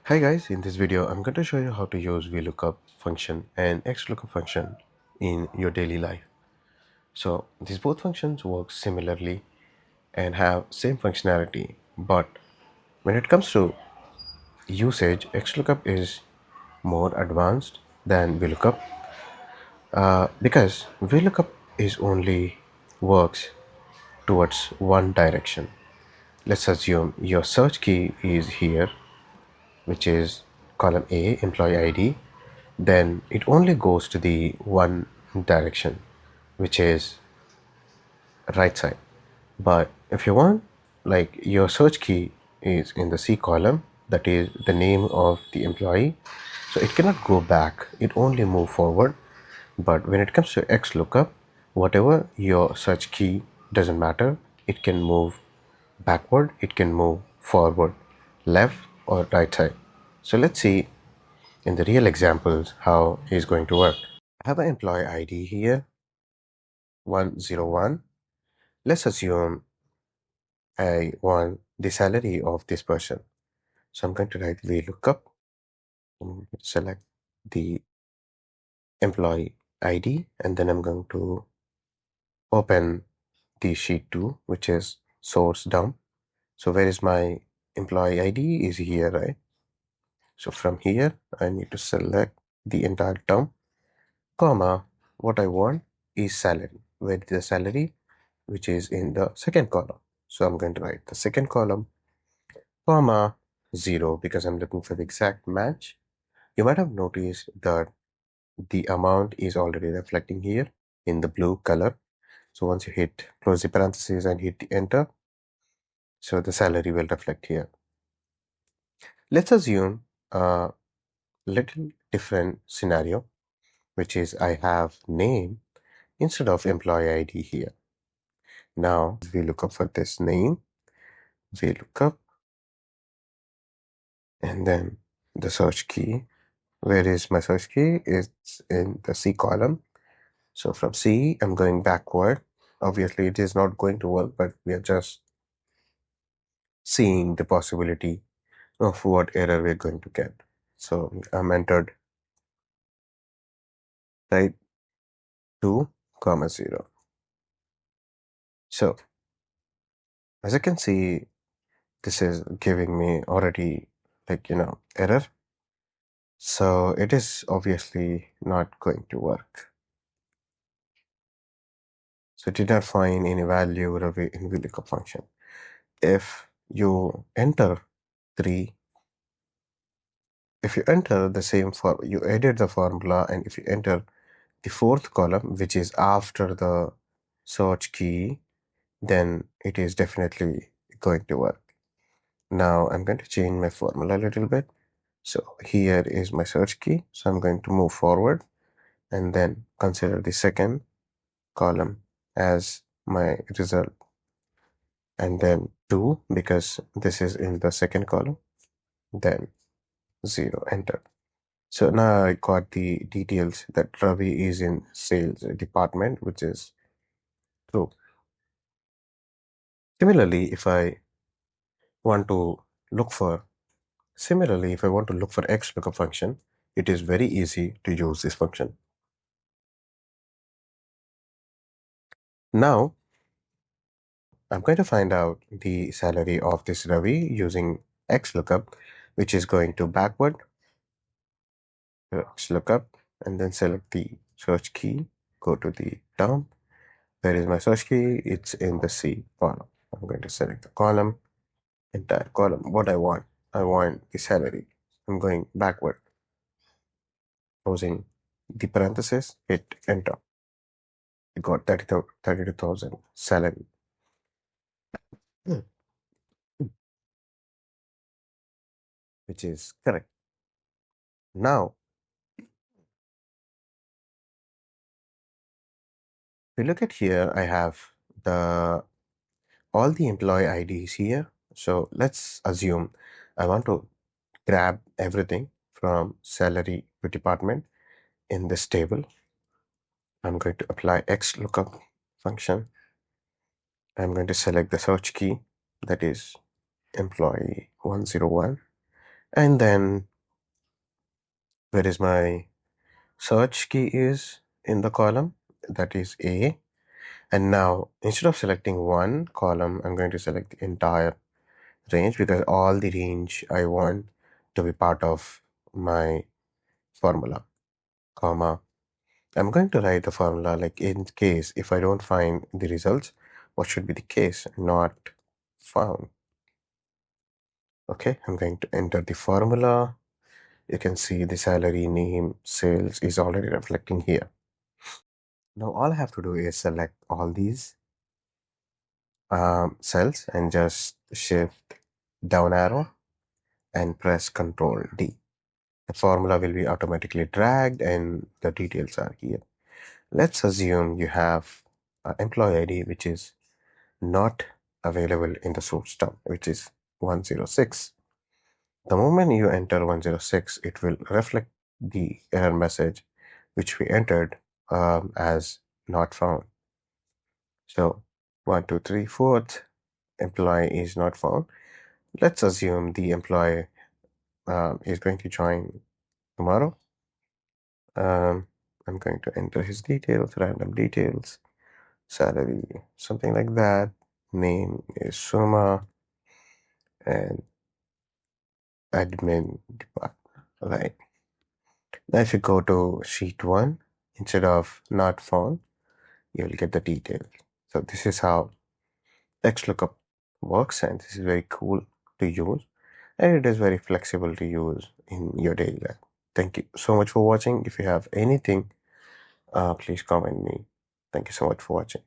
Hi guys, in this video I'm going to show you how to use VLOOKUP function and XLOOKUP function in your daily life. So these both functions work similarly and have same functionality, but when it comes to usage, XLOOKUP is more advanced than VLOOKUP because VLOOKUP is only works towards one direction. Let's assume your search key is here, which is column A, employee ID, then it only goes to the one direction, which is right side. But if you want, like your search key is in the C column, that is the name of the employee, so it cannot go back, it only move forward. But when it comes to XLOOKUP, whatever your search key, doesn't matter, it can move backward, it can move forward, left or right side. So let's see in the real examples how it's going to work. I have an employee ID here, 101. Let's assume I want the salary of this person. So I'm going to write VLOOKUP, select the employee ID, and then I'm going to open the sheet 2, which is source dump. So where is my employee ID is here, right? So from here, I need to select the entire term, comma, what I want is salary. Where is the salary? Which is in the second column. So I'm going to write the second column, comma, 0, because I'm looking for the exact match. You might have noticed that the amount is already reflecting here in the blue color. So once you hit close the parentheses and hit the enter, so the salary will reflect here. Let's assume a little different scenario, which is I have name instead of employee ID here. Now we look up for this name, we look up, and then the search key. Where is my search key? It's in the C column. So from C, I'm going backward. Obviously, it is not going to work, but we are just seeing the possibility of what error we're going to get. So I'm entered right 2, comma 0. So as you can see, this is giving me already error. So it is obviously not going to work. So it did not find any value in VLOOKUP function. If you enter 3, if you enter the same you edit the formula, and if you enter the fourth column, which is after the search key, then it is definitely going to work. Now I'm going to change my formula a little bit. So here is my search key. So I'm going to move forward and then consider the second column as my result, and then 2 because this is in the second column, then 0, enter. So now I got the details that Ravi is in sales department, which is true. Similarly, if I want to look for XLOOKUP function, it is very easy to use this function. Now I'm going to find out the salary of this Ravi using XLOOKUP, which is going to backward XLOOKUP, and then select the search key, go to the term. Where is my search key? It's in the C column. I'm going to select the column, entire column. What I want the salary. I'm going backward, closing the parenthesis, hit enter. You got 32,000 salary. Which is correct. Now, if you look at here, I have the all the employee IDs here. So let's assume I want to grab everything from salary to department in this table. I'm going to apply XLOOKUP function. I'm going to select the search key, that is employee 101, And then where is my search key is in the column, that is A. And now instead of selecting one column, I'm going to select the entire range because all the range I want to be part of my formula, comma. I'm going to write the formula like in case if I don't find the results, what should be the case? Not found. Okay, I'm going to enter the formula. You can see the salary, name, sales is already reflecting here. Now all I have to do is select all these cells and just shift down arrow and press Control D. The formula will be automatically dragged and the details are here. Let's assume you have an employee ID which is not available in the source term, which is 106. The moment you enter 106, it will reflect the error message which we entered as not found. So 1, 2, 3, 4th employee is not found. Let's assume the employee is going to join tomorrow. I'm going to enter his details, random details, salary, something like that. Name is Suma and admin department. Right. Now if you go to sheet 1, instead of not found, you'll get the details. So this is how XLOOKUP works, and this is very cool to use, and it is very flexible to use in your daily life. Thank you so much for watching. If you have anything, please comment me. Thank you so much for watching.